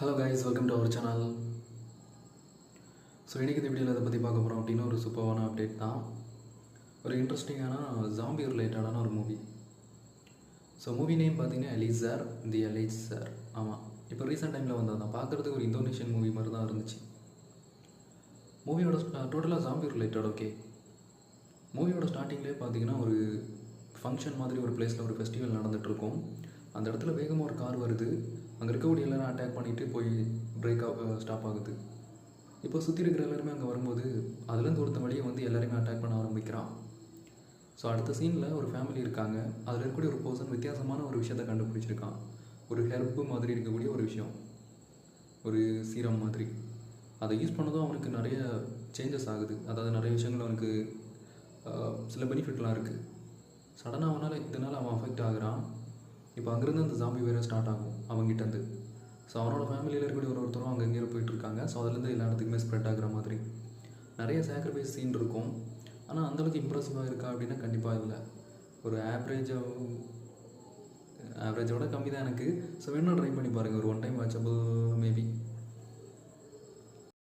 Hello guys, welcome to our channel. So இன்றைக்கி இந்த வீடியோவில் எதை பற்றி பார்க்க போகிறோம் அப்படின்னா ஒரு சூப்பரான அப்டேட் தான். ஒரு இன்ட்ரெஸ்டிங்கான ஜாம்பி ரிலேட்டடான ஒரு மூவி. ஸோ மூவி நேம் பார்த்தீங்கன்னா எலிசார் தி எலிசார். ஆமாம், இப்போ ரீசெண்ட் டைமில் வந்தது தான். பார்க்குறதுக்கு ஒரு இந்தோனேஷியன் மூவி மாதிரி தான் இருந்துச்சு. மூவியோட டோட்டலாக ஜாம்பி ரிலேட்டட். ஓகே, மூவியோட ஸ்டார்டிங்லேயே பார்த்தீங்கன்னா ஒரு ஃபங்க்ஷன் மாதிரி ஒரு பிளேஸில் ஒரு ஃபெஸ்டிவல் நடந்துகிட்ருக்கும். அந்த இடத்துல வேகமாக ஒரு கார் வருது. அங்கே இருக்கக்கூடிய எல்லாரும் அட்டாக் பண்ணிவிட்டு போய் ஸ்டாப் ஆகுது. இப்போ சுற்றி இருக்கிற எல்லாருமே அங்கே வரும்போது அதுலேருந்து ஒருத்த வழியை வந்து எல்லாருமே அட்டாக் பண்ண ஆரம்பிக்கிறான். ஸோ அடுத்த சீனில் ஒரு ஃபேமிலி இருக்காங்க. அதில் இருக்கக்கூடிய ஒரு பர்சன் வித்தியாசமான ஒரு விஷயத்தை கண்டுபிடிச்சிருக்கான். ஒரு ஹெர்பு மாதிரி இருக்கக்கூடிய ஒரு விஷயம், ஒரு சீரம் மாதிரி. அதை யூஸ் பண்ணதும் அவனுக்கு நிறைய சேஞ்சஸ் ஆகுது. அதாவது நிறைய விஷயங்கள் அவனுக்கு சில பெனிஃபிட்லாம் இருக்குது. சடனாக இதனால் அவன் அஃபெக்ட் ஆகுறான். இப்போ அங்கேருந்து அந்த ஜாம்பி வேறு ஸ்டார்ட் ஆகும் அவங்ககிட்டருந்து. ஸோ அவனோட ஃபேமிலியில் இருக்கக்கூடிய ஒருத்தரும் அங்கே போயிட்டுருக்காங்க. ஸோ அதுலேருந்து எல்லா இடத்துக்குமே ஸ்ப்ரெட் ஆகிற மாதிரி நிறைய சாக்ரிஃபைஸ் சீன் இருக்கும். ஆனால் அந்தளவுக்கு இம்ப்ரெசிவாக இருக்கா அப்படின்னா கண்டிப்பாக இல்லை. ஒரு ஆவரேஜோட கம்மி தான் எனக்கு. ஸோ வேணும் ட்ரை பண்ணி பாருங்கள். ஒரு ஒன் டைம் வாட்சபிள் மேபி.